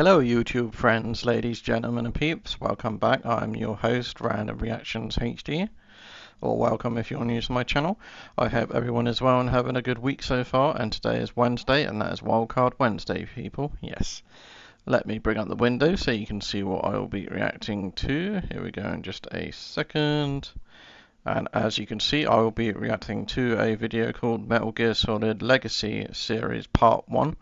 Hello YouTube friends, ladies, gentlemen and peeps, welcome back. I'm your host, Random Reactions HD, or welcome if you're new to my channel. I hope everyone is well and having a good week so far, and today is Wednesday, and that is Wildcard Wednesday, people, yes. Let me bring up the window so you can see what I will be reacting to. Here we go in just a second. And as you can see, I will be reacting to a video called Metal Gear Solid Legacy Series Part 1.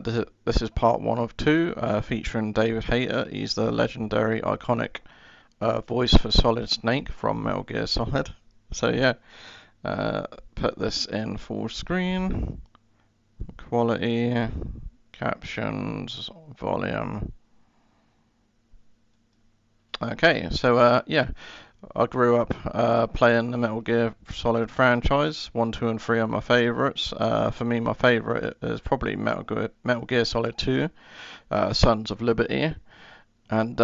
This is part 1 of 2, featuring David Hayter. He's the legendary, iconic voice for Solid Snake from Metal Gear Solid. So yeah, put this in full screen, quality, captions, volume. Okay, so yeah. I grew up playing the Metal Gear Solid franchise. 1, 2, and 3 are my favourites. For me, my favourite is probably Metal Gear Solid 2, Sons of Liberty. And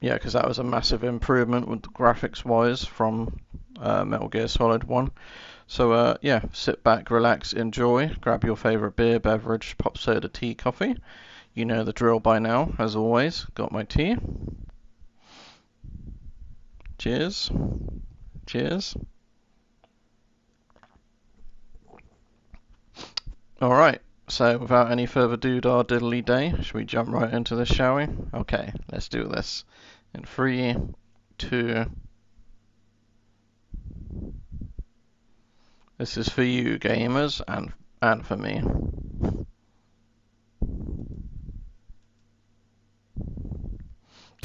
yeah, because that was a massive improvement with graphics-wise from Metal Gear Solid 1. So yeah, sit back, relax, enjoy. Grab your favourite beer, beverage, pop soda, tea, coffee. You know the drill by now, as always. Got my tea. Cheers. Cheers. Alright, so without any further doodah diddly day, should we jump right into this, shall we? Okay, let's do this. In 3, 2. This is for you gamers and for me.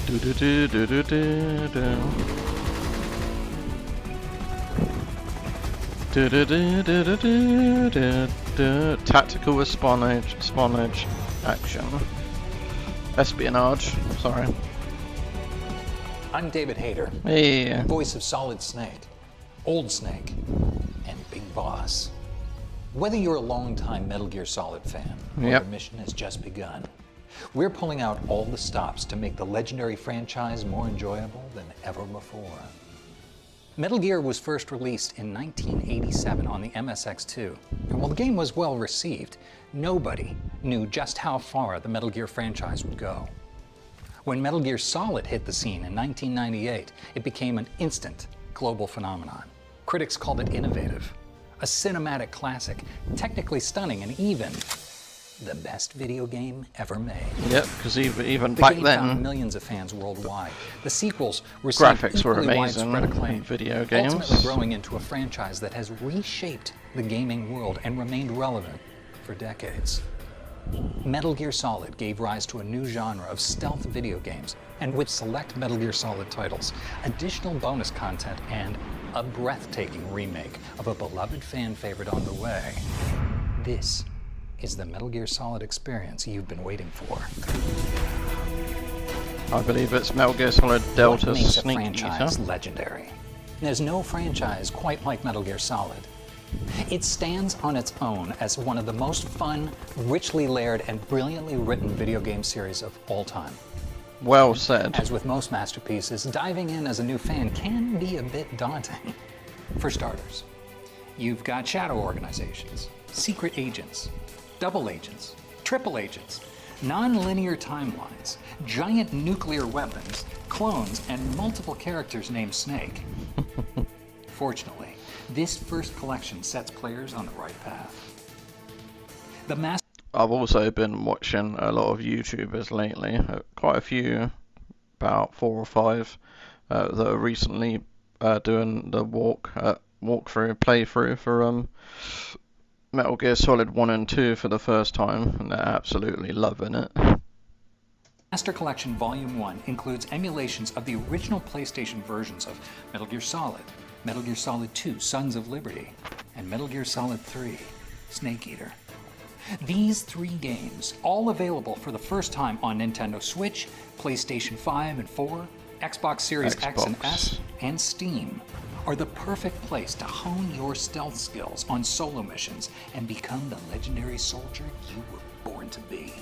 Do do do do do do do. Do do do do do do do do. Tactical espionage action. Espionage, sorry. I'm David Hayter. Hey. Voice of Solid Snake, Old Snake, and Big Boss. Whether you're a long-time Metal Gear Solid fan or the mission has just begun, we're pulling out all the stops to make the legendary franchise more enjoyable than ever before. Metal Gear was first released in 1987 on the MSX2, and while the game was well received, nobody knew just how far the Metal Gear franchise would go. When Metal Gear Solid hit the scene in 1998, it became an instant global phenomenon. Critics called it innovative, a cinematic classic, technically stunning, and even the best video game ever made. Yep, because even back then, found millions of fans worldwide. The sequels received graphics were amazing acclaim, video games. Ultimately growing into a franchise that has reshaped the gaming world and remained relevant for decades. Metal Gear Solid gave rise to a new genre of stealth video games, and with select Metal Gear Solid titles, additional bonus content, and a breathtaking remake of a beloved fan favorite on the way. This is the Metal Gear Solid experience you've been waiting for. I believe it's Metal Gear Solid Delta What makes a Sneak franchise Eater. legendary? There's no franchise quite like Metal Gear Solid. It stands on its own as one of the most fun, richly layered, and brilliantly written video game series of all time. Well said. As with most masterpieces, diving in as a new fan can be a bit daunting. For starters, you've got shadow organizations, secret agents, double agents, triple agents, non-linear timelines, giant nuclear weapons, clones, and multiple characters named Snake. Fortunately, this first collection sets players on the right path. I've also been watching a lot of YouTubers lately, quite a few, about 4 or 5, that are recently doing the playthrough for Metal Gear Solid 1 and 2 for the first time, and they're absolutely loving it. Master Collection Volume 1 includes emulations of the original PlayStation versions of Metal Gear Solid, Metal Gear Solid 2, Sons of Liberty, and Metal Gear Solid 3, Snake Eater. These 3 games, all available for the first time on Nintendo Switch, PlayStation 5 and 4, Xbox Series X and S, and Steam, are the perfect place to hone your stealth skills on solo missions and become the legendary soldier you were born to be.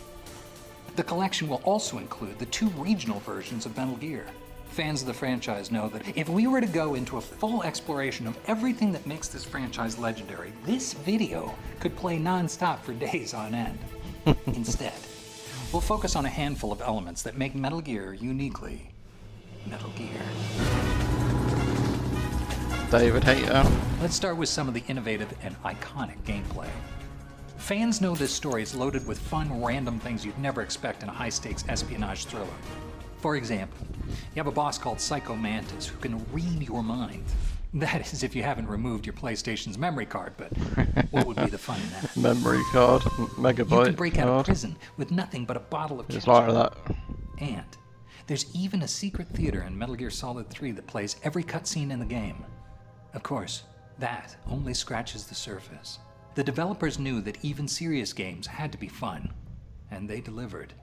The collection will also include the 2 regional versions of Metal Gear. Fans of the franchise know that if we were to go into a full exploration of everything that makes this franchise legendary, this video could play non-stop for days on end. Instead, we'll focus on a handful of elements that make Metal Gear uniquely Metal Gear. David Hayter. Let's start with some of the innovative and iconic gameplay. Fans know this story is loaded with fun, random things you'd never expect in a high-stakes espionage thriller. For example, you have a boss called Psycho Mantis who can read your mind. That is if you haven't removed your PlayStation's memory card, but what would be the fun in that? Memory card, megabyte. You can break out card. of prison with nothing but a bottle of It's ketchup. like that. And there's even a secret theater in Metal Gear Solid 3 that plays every cutscene in the game. Of course, that only scratches the surface. The developers knew that even serious games had to be fun, and they delivered.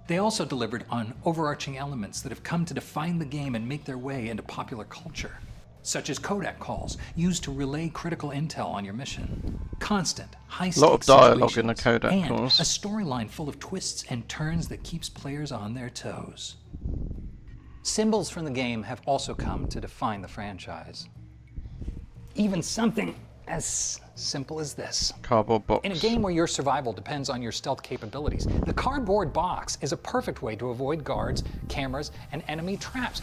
They also delivered on overarching elements that have come to define the game and make their way into popular culture, such as codec calls used to relay critical intel on your mission. Constant, high-stakes Lot of dialogue in the situations, codec and calls. a storyline full of twists and turns that keeps players on their toes. Symbols from the game have also come to define the franchise. Even something as simple as this. Cardboard box. In a game where your survival depends on your stealth capabilities, the cardboard box is a perfect way to avoid guards, cameras, and enemy traps.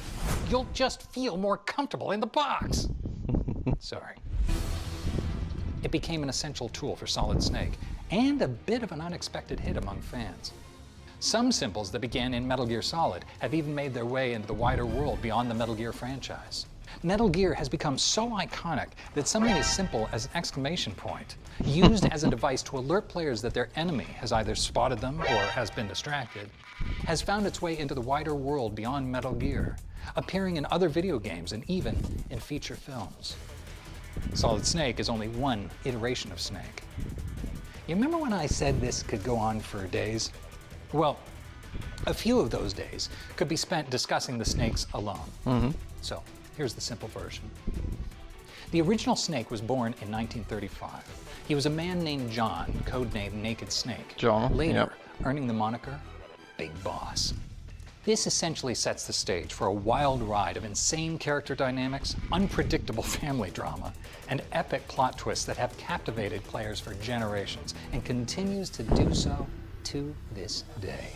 You'll just feel more comfortable in the box. Sorry. It became an essential tool for Solid Snake, and a bit of an unexpected hit among fans. Some symbols that began in Metal Gear Solid have even made their way into the wider world beyond the Metal Gear franchise. Metal Gear has become so iconic that something as simple as an exclamation point, used as a device to alert players that their enemy has either spotted them or has been distracted, has found its way into the wider world beyond Metal Gear, appearing in other video games and even in feature films. Solid Snake is only one iteration of Snake. You remember when I said this could go on for days? Well, a few of those days could be spent discussing the snakes alone. So, here's the simple version. The original Snake was born in 1935. He was a man named John, codenamed Naked Snake. John, Later, yep. earning the moniker Big Boss. This essentially sets the stage for a wild ride of insane character dynamics, unpredictable family drama, and epic plot twists that have captivated players for generations and continues to do so to this day.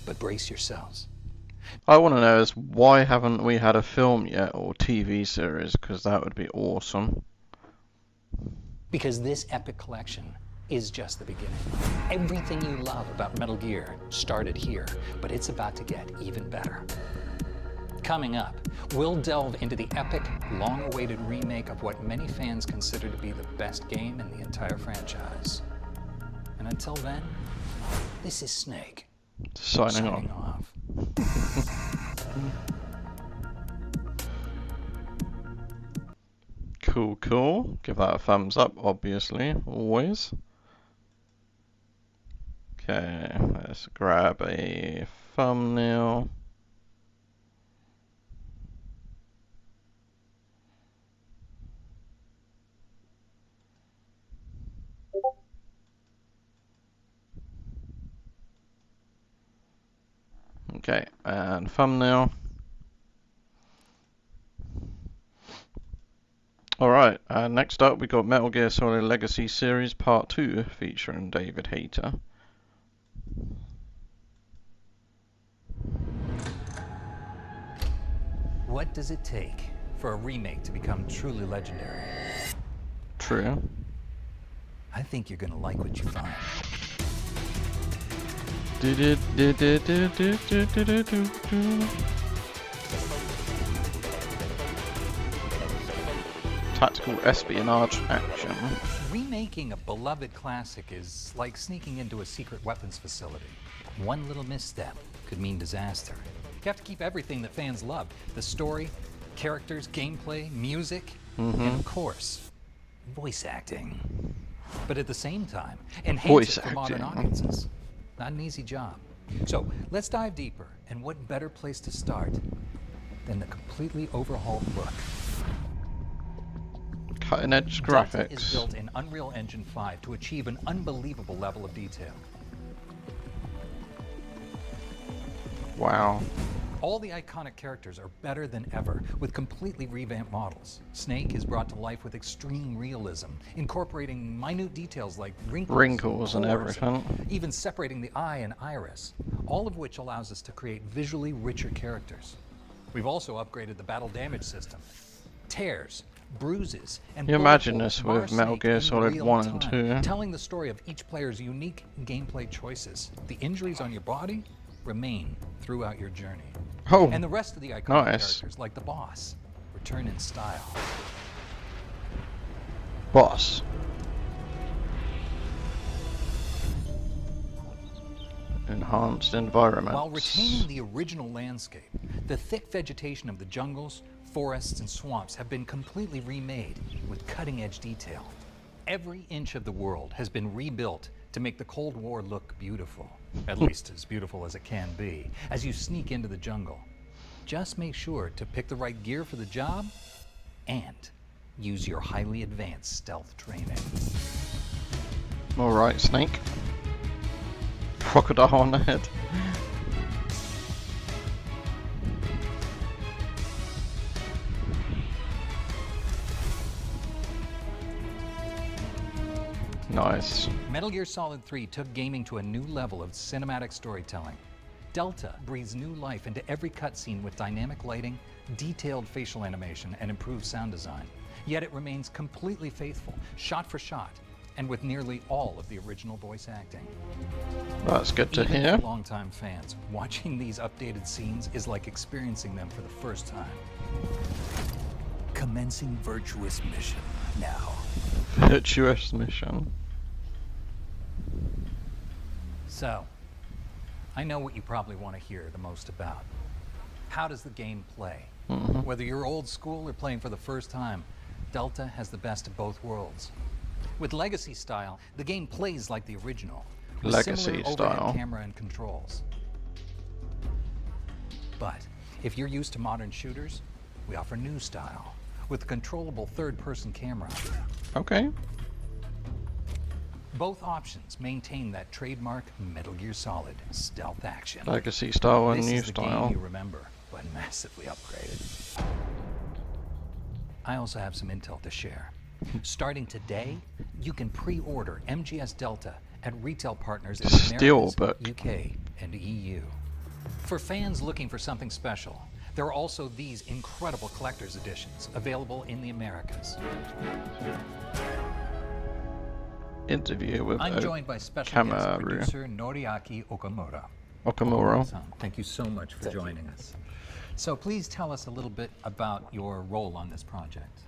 But brace yourselves. I want to know is why haven't we had a film yet or TV series? Because that would be awesome. Because this epic collection is just the beginning. Everything you love about Metal Gear started here, but it's about to get even better. Coming up, we'll delve into the epic, long-awaited remake of what many fans consider to be the best game in the entire franchise. And until then, this is Snake. Signing off. Cool. Give that a thumbs up, obviously, always. Okay, let's grab a thumbnail. Okay, and thumbnail. Alright, next up we got Metal Gear Solid Legacy Series Part 2 featuring David Hayter. What does it take for a remake to become truly legendary? True. I think you're gonna like what you find. Tactical espionage action. Remaking a beloved classic is like sneaking into a secret weapons facility. One little misstep could mean disaster. You have to keep everything that fans love. The story, characters, gameplay, music, and of course, voice acting. But at the same time, enhance it for modern audiences. Not an easy job. So let's dive deeper, and what better place to start than the completely overhauled look. Cutting edge Delta graphics. is built in Unreal Engine 5 to achieve an unbelievable level of detail. Wow. All the iconic characters are better than ever, with completely revamped models. Snake is brought to life with extreme realism, incorporating minute details like wrinkles and pores, everything. even separating the eye and iris, all of which allows us to create visually richer characters. We've also upgraded the battle damage system. Tears, bruises, and you imagine bullet this holes with mar Metal Gear Snake in Solid real 1 and time, 2. telling the story of each player's unique gameplay choices. The injuries on your body remain throughout your journey. Oh, And the rest of the iconic nice. characters, like the boss, return in style. Boss. Enhanced environments. While retaining the original landscape, the thick vegetation of the jungles, forests, and swamps have been completely remade with cutting-edge detail. Every inch of the world has been rebuilt to make the Cold War look beautiful, at least as beautiful as it can be, as you sneak into the jungle. Just make sure to pick the right gear for the job and use your highly advanced stealth training. Alright, Snake. Crocodile on the head. Nice. Metal Gear Solid 3 took gaming to a new level of cinematic storytelling. Delta breathes new life into every cutscene with dynamic lighting, detailed facial animation, and improved sound design. Yet it remains completely faithful, shot for shot, and with nearly all of the original voice acting. That's good to Even hear. for longtime fans, watching these updated scenes is like experiencing them for the first time. Commencing virtuous mission now. Virtuous mission. So, I know what you probably want to hear the most about. How does the game play? Whether you're old school or playing for the first time, Delta has the best of both worlds. With Legacy style, the game plays like the original, with Legacy similar overhead style. camera and controls. But if you're used to modern shooters, we offer new style, with a controllable third-person camera. Okay. Both options maintain that trademark Metal Gear Solid stealth action. Legacy style and This new is the style. game you remember, but massively upgraded. I also have some intel to share. Starting today, you can pre-order MGS Delta at retail partners in the Americas, Steelbook. UK, and EU. For fans looking for something special, there are also these incredible collector's editions available in the Americas. Interview with I'm joined by special guest Kamaru. producer Noriaki Okamura. Okamura. Thank you so much for joining us. So please tell us a little bit about your role on this project.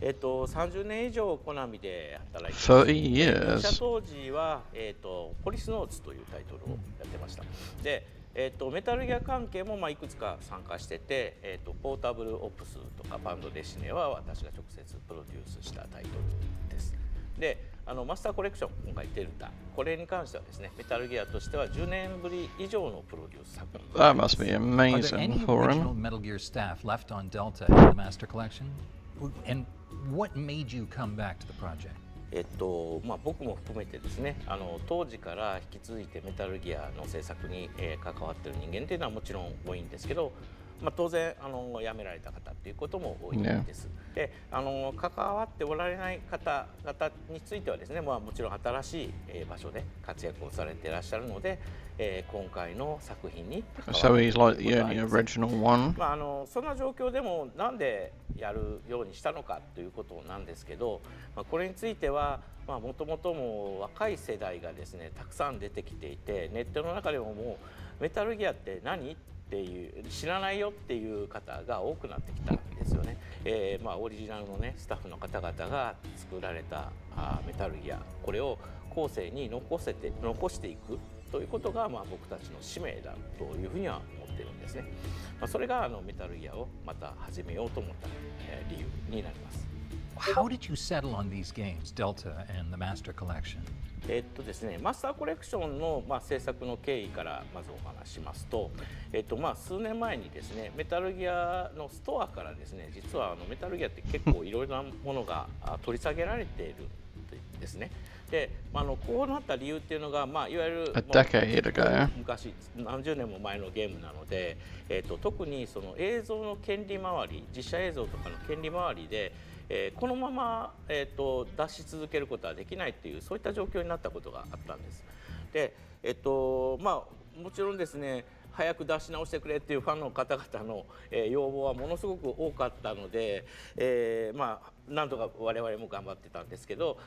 30年以上コナミで働いて30入社 years. 当時は、ポリスノーツというタイトルをやってました。で、メタルギア関係もいくつか参加してて、ポータブルオプスとかバンドデシネは私が直接プロデュースしたタイトルです。で、マスターコレクション今回デルタ、これに関してはですね、メタルギアとしては10年ぶり以上のプロデュース作品。 That must be Are there amazing any for original him. Metal Gear staff left on Delta in the Master Collection? And what made you come back to the project? 僕も含めてですね、当時から引き継いでメタルギアの制作に、関わっている人間というのはもちろん多いんですけど、当然辞められた方っていうことも多いです。で、関わっておられない方々についてはですね、もちろん新しい場所で活躍をされていらっしゃるので、今回の作品に関わ So る he's like と the いうことはあ only りません。 original one. そんな状況でもなんでやるようにしたのかということなんですけど、これについてはもともとも若い世代がですねたくさん出てきていて、ネットの中でももうメタルギアって何っていう知らないよっていう方が多くなってきたんですよね。オリジナルのねスタッフの方々が作られたメタルギア、これを後世に残していくということが僕たちの使命だというふうには思っているんですね。それがメタルギアをまた始めようと思った理由になります。How did you settle on these games, Delta and the Master Collection? ですね、マスターコレクションの制作の経緯からまずお話しますと、数年前にですねメタルギアのストアからですね、実はメタルギアって結構いろいろなものが取り下げられているんですね。で、こうなった理由っていうのが、いわゆる A decade ago. 昔何十年も前のゲームなので、特にその映像の権利回り、実写映像とかの権利回りで、このまま、出し続けることはできないっていうそういった状況になったことがあったんです。で、もちろんですね、早く出し直してくれっていうファンの方々の、要望はものすごく多かったので、なんとか我々も頑張ってたんですけど、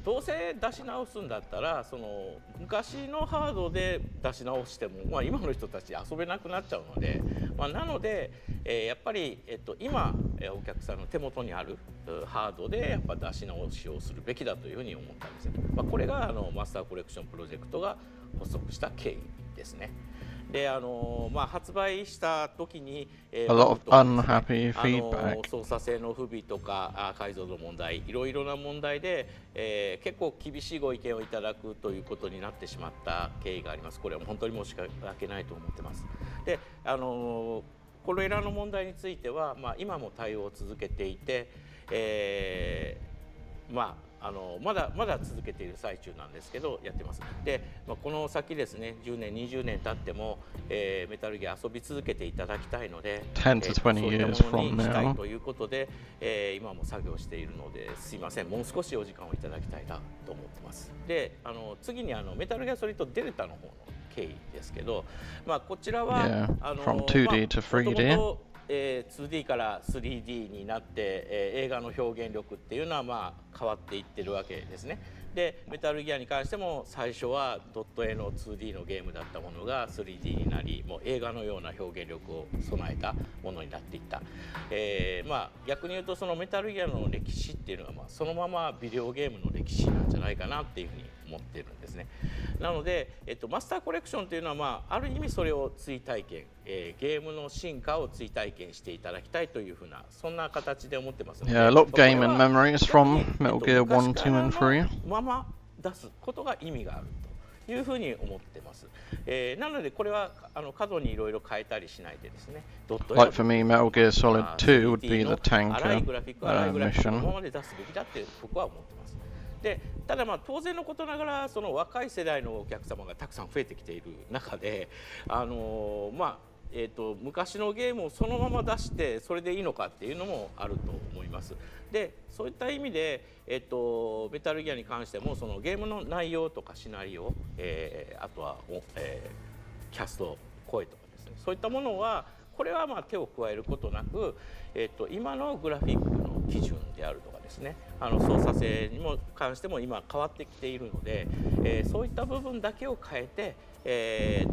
どうせ出し直すんだったらその昔のハードで出し直しても、今の人たち遊べなくなっちゃうので、なので、やっぱり、今お客さんの手元にあるハードでやっぱ出し直しをするべきだというふうに思ったんですよ。これがマスターコレクションプロジェクトが発足した経緯ですね。で発売した時に、A lot of unhappy feedback. 操作性の不備とか解像度問題、いろいろな問題で、結構厳しいご意見をいただくということになってしまった経緯があります。これは本当に申し訳ないと思ってます。でこれらの問題については、今も対応を続けていて、まだ続けている最中なんですけどやってます。で、この先ですね、10年20年経っても、メタルギア遊び続けていただきたいので、 10 to 20 years そういったものに from したい now. ということで、今も作業しているので、すいません、もう少しお時間をいただきたいなと思ってます。で、次にメタルギアソリッドデルタの方の経緯ですけど、こちらは、Yeah, from 2D to 3D. 2D から 3D になって、映画の表現力っていうのは変わっていってるわけですね。でメタルギアに関しても最初はドット絵の 2D のゲームだったものが 3D になり、もう映画のような表現力を備えたものになっていった。逆に言うとそのメタルギアの歴史っていうのは、そのままビデオゲームの歴史なんじゃないかなっていうふうに思ってるんですね。なので、マスターコレクションというのは、ある意味それを追体験、ゲームの進化を追体験していただきたいというふうな、そんな形で思ってますので、Yeah, a lot of gaming memories from Metal Gear 1, 2, and 3. まま出すことが意味があるというふうに思ってます。なのでこれは過度にいろいろ変えたりしないでですね、Like for me, Metal Gear Solid 2 would be the 荒い tanker グラフィック、荒いグラフィックのま mission. まで出すべきだって僕は思ってます。でただ当然のことながら、その若い世代のお客様がたくさん増えてきている中で、昔のゲームをそのまま出してそれでいいのかっていうのもあると思います。でそういった意味で、メタルギアに関してもそのゲームの内容とかシナリオ、あとは、キャスト、声とかですね、そういったものはこれは手を加えることなく、今のグラフィックの基準であるとかですね、操作性にも関しても今変わってきているので、そういった部分だけを変えて、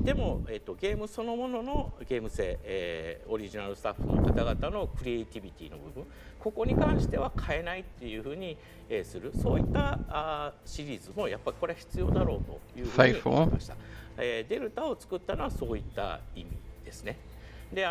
でも、ゲームそのもののゲーム性、オリジナルスタッフの方々のクリエイティビティの部分、ここに関しては変えないっていうふうに、する、そういったシリーズもやっぱりこれは必要だろうというふうに思いました。デルタを作ったのはそういった意味ですね。で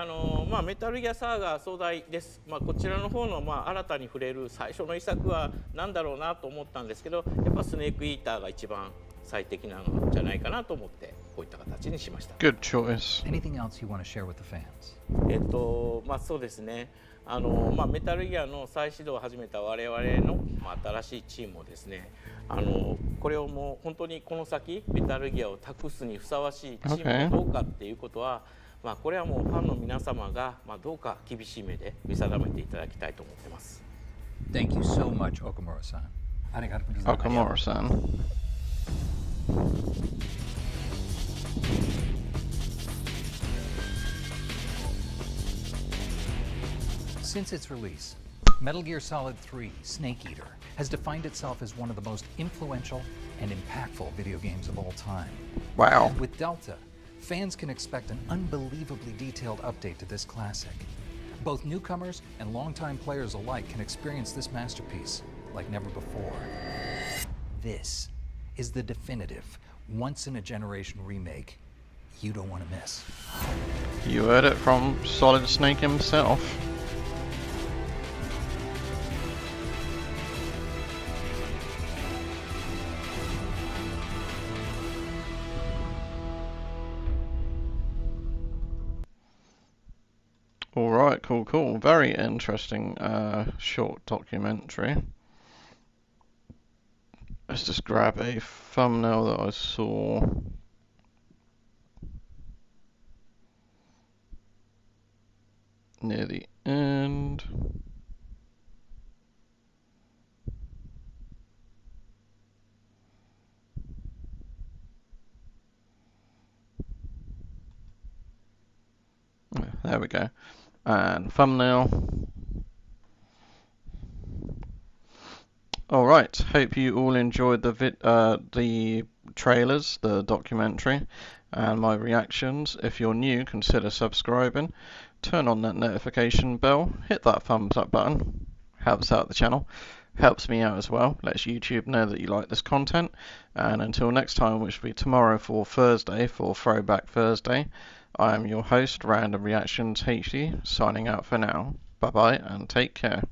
メタルギアサーガ壮大です。こちらの方の、新たに触れる最初の一作は何だろうなと思ったんですけど、やっぱスネークイーターが一番最適なのじゃないかなと思ってこういった形にしました。 Good choice. Anything else you want to share with the fans? そうですね、メタルギアの再始動を始めた我々の、新しいチームをですね、これをもう本当にこの先メタルギアを託すにふさわしいチームかどうかっていうことは、これはもうファンの皆様が、どうか厳しい目で見定めていただきたいと思ってます。 Thank you so much, Okamura-san. Arigatou gozaimasu. Okamura-san. Since its release, Metal Gear Solid 3 Snake Eater has defined itself as one of the most influential and impactful video games of all time. Wow. And with Delta, fans can expect an unbelievably detailed update to this classic. Both newcomers and longtime players alike can experience this masterpiece like never before. This is the definitive, once-in-a-generation remake you don't want to miss. You heard it from Solid Snake himself. Alright, cool. Very interesting short documentary. Let's just grab a thumbnail that I saw. Near the end. There we go. And thumbnail. Alright, hope you all enjoyed the trailers, the documentary, and my reactions. If you're new, consider subscribing. Turn on that notification bell, hit that thumbs up button. Helps out the channel. Helps me out as well. Lets YouTube know that you like this content. And until next time, which will be tomorrow for Thursday, for Throwback Thursday, I am your host, Random Reactions HD, signing out for now. Bye bye and take care.